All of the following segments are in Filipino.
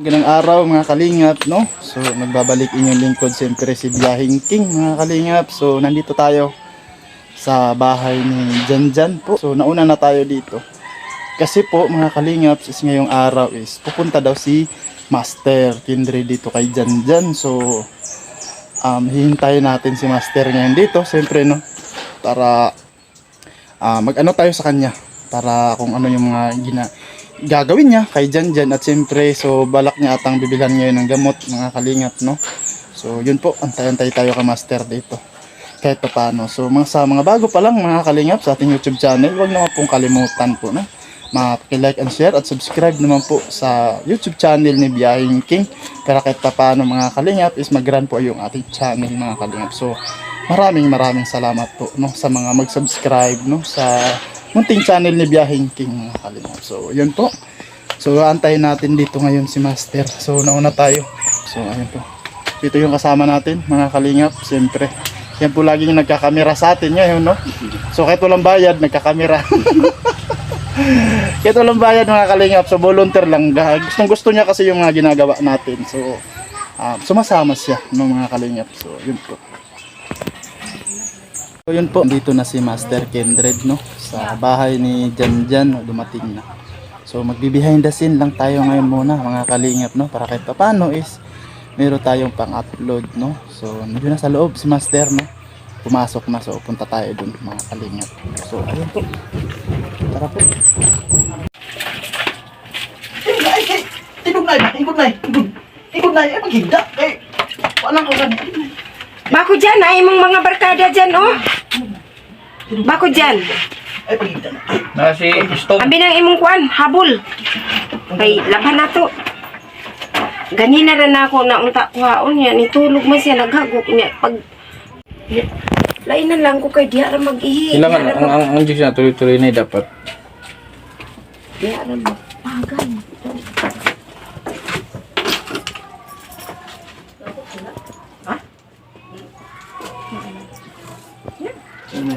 Ganang araw mga kalingap, no? So nagbabalik inyong lingkod siyempre si Biyahing King mga kalingap. So nandito tayo sa bahay ni Janjan po. So nauna na tayo dito. Kasi po mga kalingap, is ngayong araw is pupunta daw si Master Kindred dito kay Janjan. So hihintayin natin si Master ngayon dito, siyempre, no? Para mag-ano tayo sa kanya, para kung ano yung mga gagawin niya kay Janjan. At siyempre, so balak niya atang bibilhan ngayon ng gamot mga kalingap, no? So yun po, antay-antay tayo kay Master dito kahit pa paano. So sa mga bago pa lang mga kalingap sa ating YouTube channel, huwag naman pong kalimutan po, no? Like and share at subscribe naman po sa YouTube channel ni Biyahing King, para kahit pa paano mga kalingap is mag-run po yung ating channel mga kalingap. So maraming salamat po, no, sa mga mag-subscribe, no, sa munting channel ni Biyahing King mga kalingap. So yun po. So antayin natin dito ngayon si Master. So nauna tayo. So ayun po. Ito yung kasama natin mga kalingap. Siyempre yan po laging nagkakamera sa atin ngayon, no. So kahit walang bayad nagkakamera. Kahit walang bayad mga kalingap. So volunteer lang. Gustong gusto niya kasi yung mga ginagawa natin. So sumasama siya, no, mga kalingap. So yun po. So yun po, dito na si Master Kindred, no, sa bahay ni Janjan, dumating na. So magbi-behind the scene lang tayo ngayon muna mga kalingap, no, para kahit paano is meron tayong pang-upload, no. So nandiyo na sa loob si Master, no. Pumasok na, so punta tayo dun mga kalingap. So ayun po. Tara po. Ikot na, maghinda. Walang ulan. Bako dyan, ay mong mga barkada dyan, oh. Bako dyan. Ay, paghinda na. Nasi stove. Ambi ng imong kuan, habol. Kay laban na to. Ganyan na rin ako na unta kuhaon niya. Nitulog man siya, naghagok niya. Pag lainan lang ko kay diya ra mag-ihi. Kailangan ang Diyos na tuloy-tuloy na dapat. Diya ra magpagan.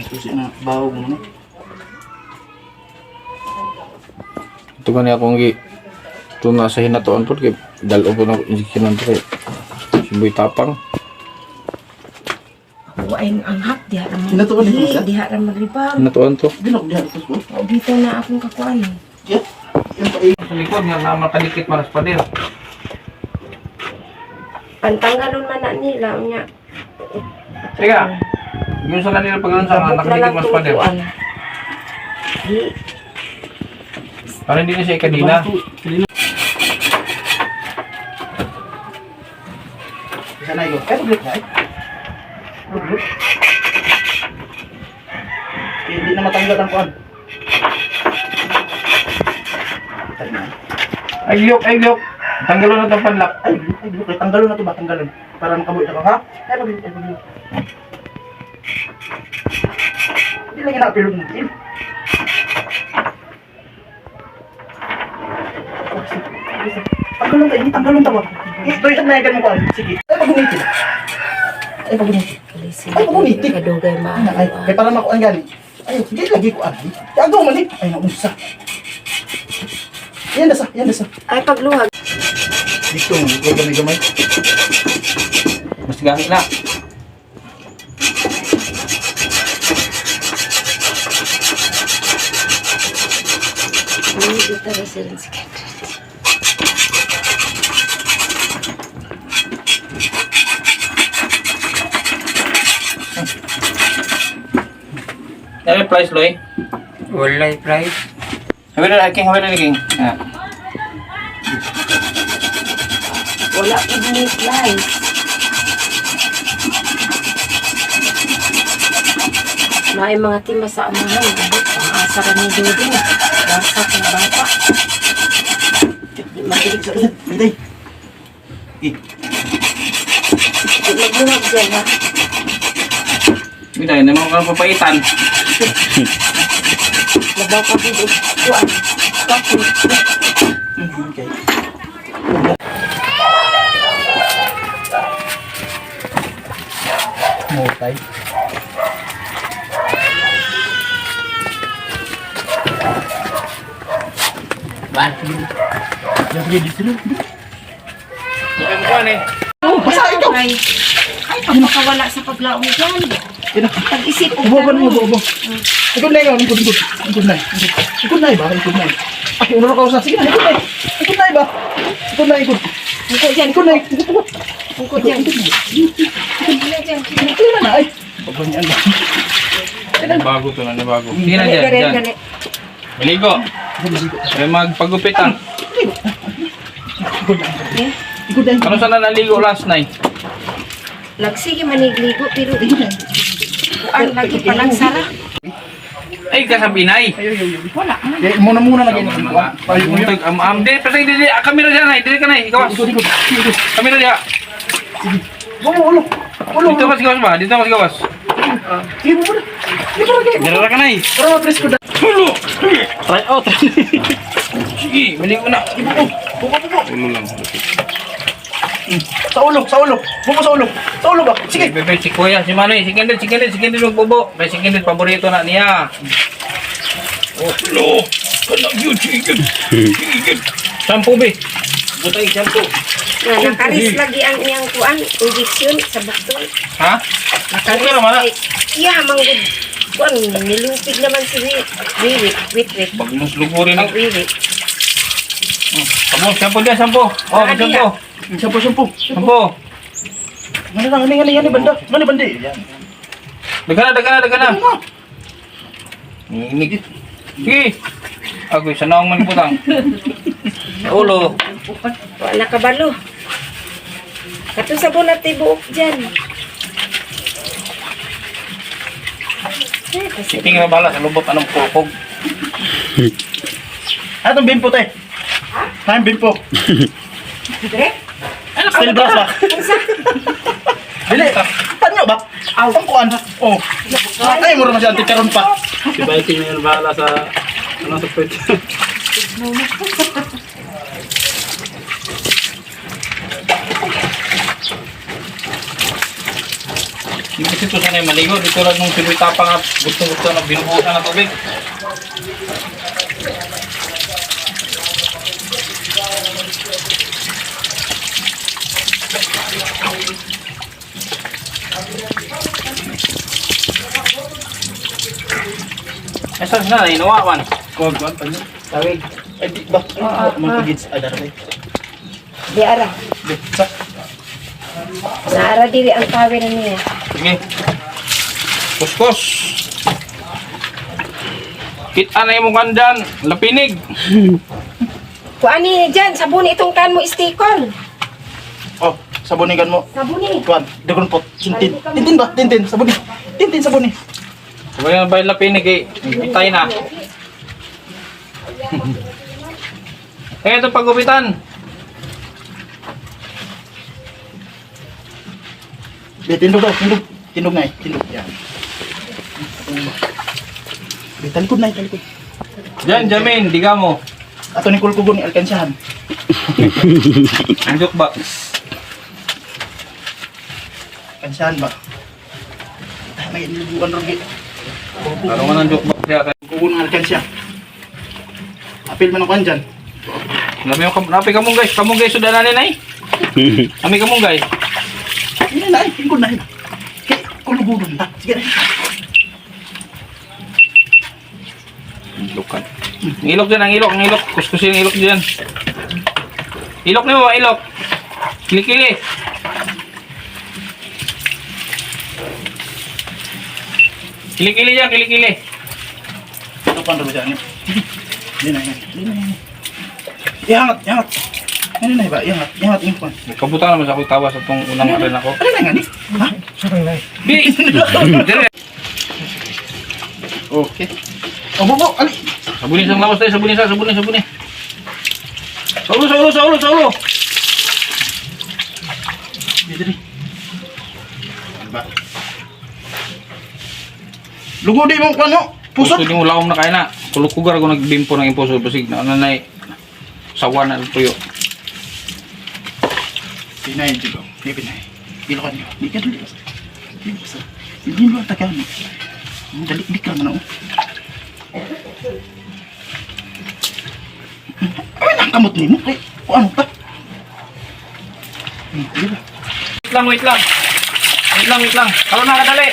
Susi na bawo mo, no? Ito ka niya akong ito nasa hinatuan po kaya dalo po ng injection to kaya simboy tapang. Ako ay anghap diya ra Hinatuan ni mag-ihi. Kuya? Diya ra magribang. Hinatuan to. Binok diha ito po. O dito na akong kakuan. Yeah. Yan pa eh. Sa likod nga na makadikit maras pa din. Pantanggalon man na nila niya. Teka, yung sa kanila pag sa nakadikit maras pa din. Para hindi na siya ikadina. Sana ito. Ay, paglit na eh. Hindi na matanggal ang kuan. Ay, liyok. Tanggalon na itong panlak. Ay, tanggalon na ito ba? Tanggalon. Para makabuhi na ko, ha? Ay, paglit. Hindi lang inapilog natin. Tanggalon tayo. Ito yung nayagan mo ko. Sige. Ay, pag-unitin. Ay, pag-unitin. Kadugay Ay, kaya para makuha gani. Ay, hindi lagi ko ani. Agaw man eh. Ay, nausa. Yan na sa. Ay pagluhag. Dito, ito gamay-gamay. Mas gahi na. Dito na sila sa Ano yung price, Loy? Walay price. Habi na, King. wala ibang slice. May mga timba sa amahan. Ang asa ka ni Dudong. Basta kong bata. Makilig sa isa. Biday. Magluhag dyan ha. Hindi, naman kang papaitan. Labaw ka dito. Kuan. Kapit. Okay. Mutay. Sige dito. Kuan eh. Basta ikaw. Ay, makawala sa paglaong dyan. Ina. Pag-isip ko Ubo ba niyo, ubo. Ikot na yun, ikot. Ikot na. Ikot na ba? Ikot na. Ay, ulo ka usa. Sige na, ikot na. Ikot na ba? Ikot na, ikot. Ungkot dyan. Ikot na, ikot. Ungkot dyan. Ungkot dyan. Ikot na, ay. Pabanyan ba? Bago to na, bago. Sige na Dali, dyan, dali, dyan. dali. Maligo. May magpagupitan. Eh, Ikot na. Ano sana naligo last night? Lagsige manigligo pero ang lagi palang sara. Ay, kasabinay. Wala man. Eh, muna na ganyan. Muntag, di, pasay, di, kamera dyan, ay, dili ka na, ikaw. Kamera dyan. Ulo. Dito mas gawas ba? Dito mas gawas. Sige mo muna. Dira ka na eh. Para ma-press ko na. Try out. Sige, maligo na. Ulo lang. Sa ulo. Bumo sa ulo. Sa ulo ba? Sige. Bebe, si Kuya, si Manoy, si Kendall magbobo. May si Kendall, paborito na niya. Oh, lo. Anak yun, chicken. Shampoo, be. Butay, shampoo. Nga, nakaris lagi ang iyang kuan, injection sa bukton. Ha? Nakaris Okay naman, ha? iya, manggod. Kuan, nilupig naman si Wit. Pag mas lugurin Ang ng... Wiwit. Shampoo dyan, shampoo. Oh, Ah, di shampoo. Shampoo. Shampoo. Ngani bandi. Yan. Daga na. Inig. Sige. Agoy, sanawang maniputang. Sa ulo. Wala kabalo. Kato sa bulat buok dyan. Siting na bala sa lubot anong pulpog. Atong bimpo te. Time bimpo. Dire? Steel brass ba? Dili. Tanyo ba? Aw, ang kuan. Oh. Ay, mura na siya antikaron pa. Si Viking na yung bahala sa... Ano sa pwede? Hindi kasi ito sanay maligo. Dito lang nung sinwita pa nga gusto na binubusan na tubig. Esa na inawawan. Kuan tanyo. Tawig. Ay di ba? Mga kids ada rin. Di ara. Di sa. Naara dili ang tawin niya. Sige. Kuskus. Kita na yung mukhan dyan. Lapinig. Kuan ni dyan, sabuni itong kan mo istikon. Oh, sabunigan mo. Sabuni. Kuan, dagon pot. Tintin ba? Tintin sabuni. Tintin sabuni. Sabay na ba yung lapinig eh. Itay na. Eh, ito pagupitan. Tindog daw, tindog. Tindog na eh, tindog. Yan. Talikod na eh, talikod. Diyan, Jamin, diga mo. Ato ni Kulkugo ni Alkansyahan. Ang joke ba? Alkansyahan ba? May inilubuan rin. Laro mo ng joke ba? Kaya, Kulkugo ng Alkansya. Apil man ako andyan. napi ka mong guys, sudah na rin ay. Ami ka mong guys. Hindi na eh, tingkod na eh. Kaya Kulkugo doon ba? Sige na. Ilokan. Ilok dyan, ang ilok. Kuskusin ang ilok dyan. Ilok na mo, ilok. Kili-kili. Kili-kili dyan, kili-kili. Ito pa rin dyan. Hindi na. Ihangat. Ano na ba? Ihangat yung kwan. Kabutan naman sa ako'y tawa sa itong unang arin ako. Ano na nga ni? Ha? Bi! Dire! Okay. Oh, bubo, ali. Sabunin sa lawas tayo, sabunin. Sa ulo! Dito. Ba? Lugo di mo kano? Puso Pusot. ni mo lawom na kaya na. Kulukugar ako nagbimpo ng imposo. Basig na nanay. Sawa na ang tuyo. Pinay dito. Pinay. Ilo ka niyo. Di ka dali. Hindi mo tagal mo. Dali ka man ako. Ay, ang kamot ni mo. Ay, ano ta? Wait lang, wait lang. Wait lang. Kalau na kadali.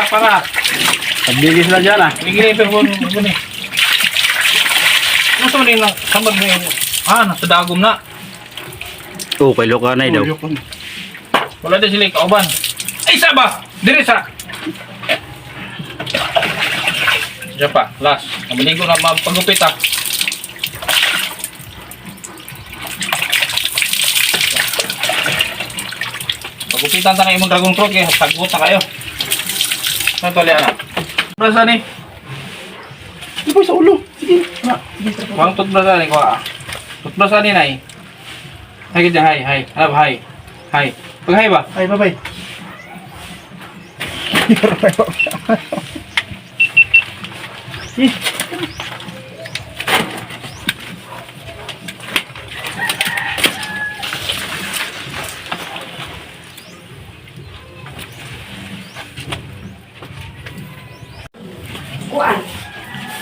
Para. Pagbigis na dyan ah. Bigyan ito ko ni. Ano sa nila? Samad mo yun. Nasa dagom na. Oo, kay Lukanay daw. Wala din sila kauban. Ay, isa ba? Diri sa. Diyan pa, last. Namaligo na mapagupit ah. Pagupitan ta na imong dragon fruit kaya tagot na kayo. Saan to liya na? Brasa ni. Di ba sa ulo? Sige. Wang tutbrasa ni ko ah. Tutbrasa ni nay. Hay kita hay. Ano ba hay? Hay. Pag hay ba? Ay, bye-bye. Kuan.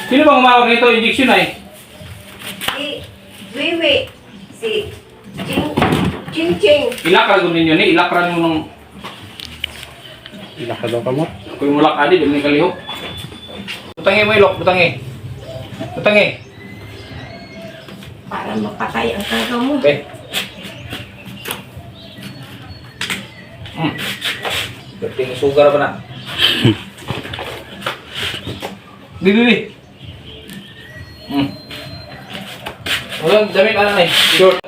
Sino bang umawag nito? Injection ay. Si Wiwi. Si Ching. Ilakra ko ninyo ni. Ilakra nyo nung... Ilaka daw ka mo. Kung yung mulak adi, dumi kalihok. Butangi mo ilok, butangi. Para mapatay ang kagaw mo. Okay. Berting sugar pa na. Bibi. Walang damit ano na eh. Short.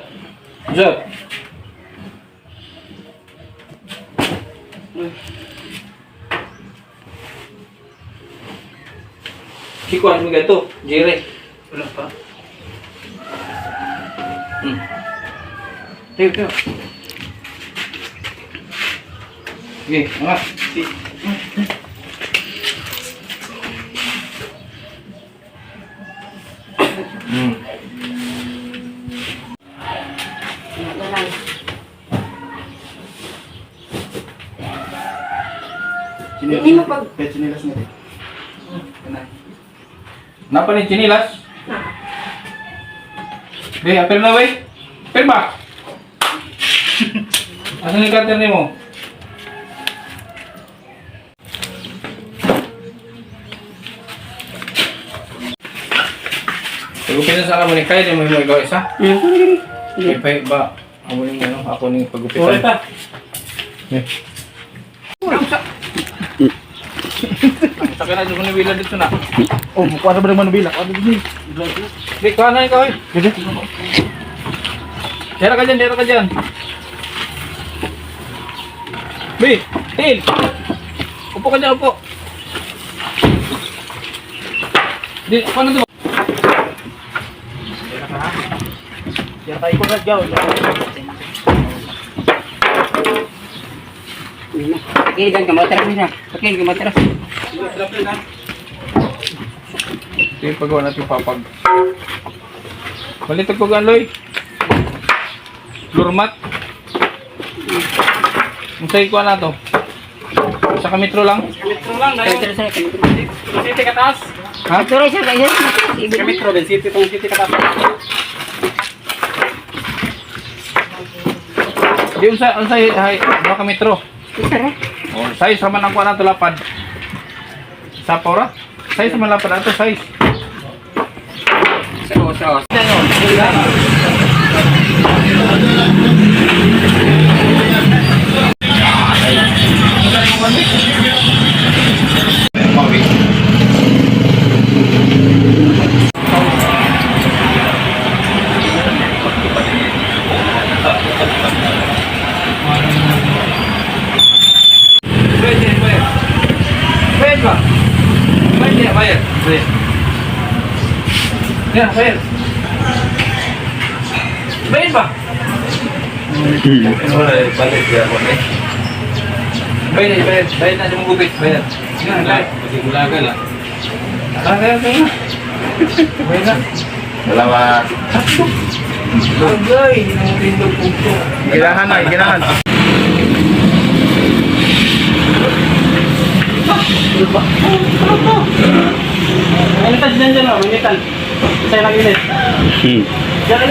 Kiko, ano yung ganito? Jere. Wala pa. Tiyo. Sige, angat. Hindi mo pag... Sinilas nga rin. Napa ni chinilas? Be, apel na wey. Apel ba? Asan yung cutter ni mo? Pagupit na sana mo ni Kyle, di mo yung gawin isa? Okay, ba? Ako yung ano, ako yung pagupitan. Sorry ta. Sa kaya na dito ni Willa dito na. Oh, mukha na ba naman nabila? Ano din? Be, kuha na ikaw eh. Gabi. Dera ka dyan. Be, Til! Upo ka dyan, upo. Di, paano ito? Yan tayo ko nagyaw. Pakil ka matras nila. Pakil ka matras. Ito yung pagawa natin papag. Balitag ko galoy. Floor mat. Masay ko na to. Sa kamitro lang. Metro lang. City kataas. Ha? Tuloy siya kayo. Kamitro din. City kataas. Di unsay hay mga kamitro. Oh, size sama nang kuha na ito lapad. Sa pora? Size sama lapad ato size. So. Bayar. Ya, bayar. Bayar ba? Balik ya, boleh. Bayar na yung gubit, bayar. Yan, bayar. Kasi gulaga lang. Bayar na. Bayar na. Salamat. Agay, nangutindog po ito. Ginahan na, ginahan. Manitan dyan, manitan. Isa lang init. Dyan.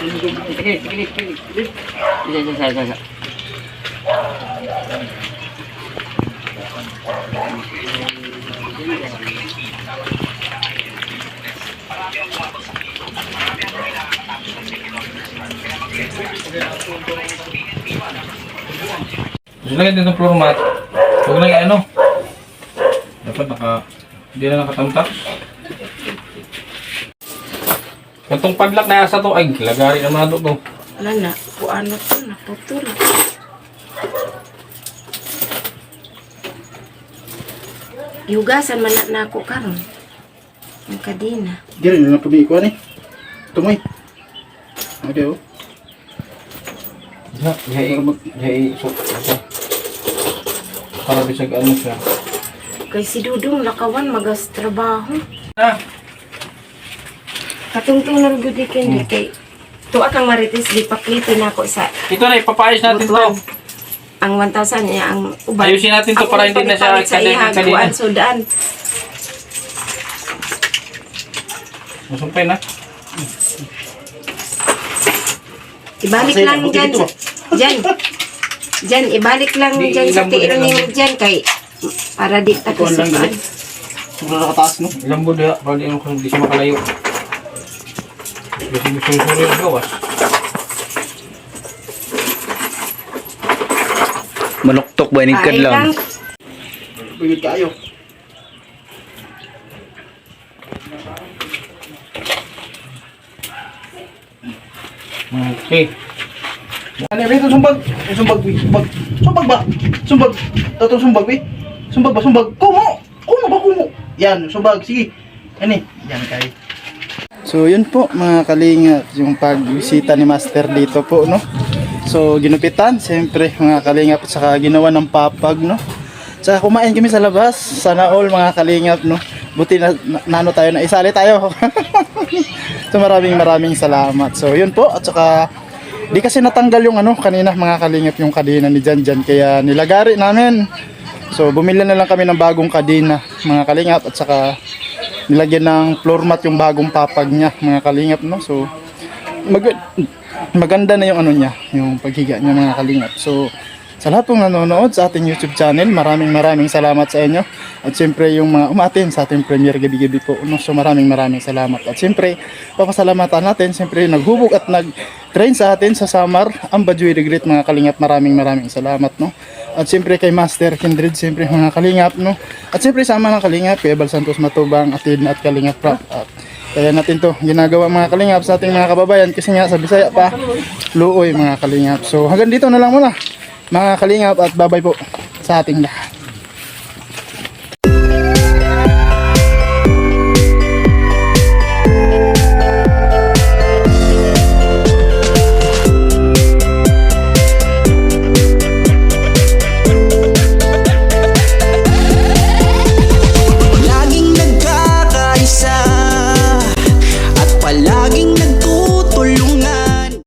Sige, sige, sige. Isa. Gusto lang din ng floor mat. Huwag lang ano. Dapat hindi na nakatamtak. Itong padlock na asa to, ay lagari naman ito to. Wala na. Kuan na to. Naputol. Yugasan man na ako karon. Ang kadina. Diri na po di ko ani. Tumoy. Ade oh. Para bisag ano siya. Kay si Dudong lakawan magas trabaho. Ah, Katungtong na gud kay kay tuwa kang marites di paklitin ako sa ito na, ipapayos natin to. butuan. Ang 1,000 niya ang uban. Ayusin natin to Ako para hindi na siya pagipalit sa iya kanina. buwan sudan. Masumpay na. Ibalik Kasi lang ako dyan. dito. Dyan, ibalik lang Di, dyan sa ilang buwan tiiro lang. niyo dyan kay para di Ikaw lang takisupan. dali. Sobrang nakataas no. Ilang buwan na, para di siya makalayo. Gusto suri ang gawas. Manuktok ba yung Ay lang. Bigit kayo. Okay. Ano ba sumbag? Sumbag, sumbag. Sumbag ba? Sumbag. Totoo sumbag, bi. Sumbag ba? Sumbag. Kumo. Kumo ba kumo? Yan, sumbag. Sige. Ani, yan kayo. So yun po mga kalinga, yung pagbisita ni Master dito po, no. So ginupitan, siyempre mga kalingap, at saka ginawa ng papag, no. Saka kumain kami sa labas, sana all mga kalingap, no. Buti na nano tayo na isali tayo. So maraming salamat. So yun po, at saka di kasi natanggal yung ano kanina mga kalingap, yung kadena ni Janjan, kaya nilagari namin. So bumili na lang kami ng bagong kadena mga kalingap, at saka nilagyan ng floor mat yung bagong papag niya mga kalingap, no. So maganda na yung ano niya, yung paghiga niya mga kalingap. So sa lahat pong nanonood sa ating YouTube channel, maraming salamat sa inyo. At siyempre yung mga umatin sa ating premiere gabi-gabi po, no? So maraming salamat. At siyempre papasalamatan natin, siyempre naghubog at nag-train sa atin sa Samar ang Baduy Regret mga kalingap. Maraming salamat, no. At siyempre kay Master Kindred, siyempre mga kalingap, no. At siyempre sama ng kalingap kay Ebal Santos Matubang, Atid at Kalingap Prop. At kaya natin to ginagawa mga kalingap sa ating mga kababayan, kasi nga sa Bisaya pa luoy mga kalingap. So hanggang dito na lang muna mga kalingap, at babay po sa ating lahat.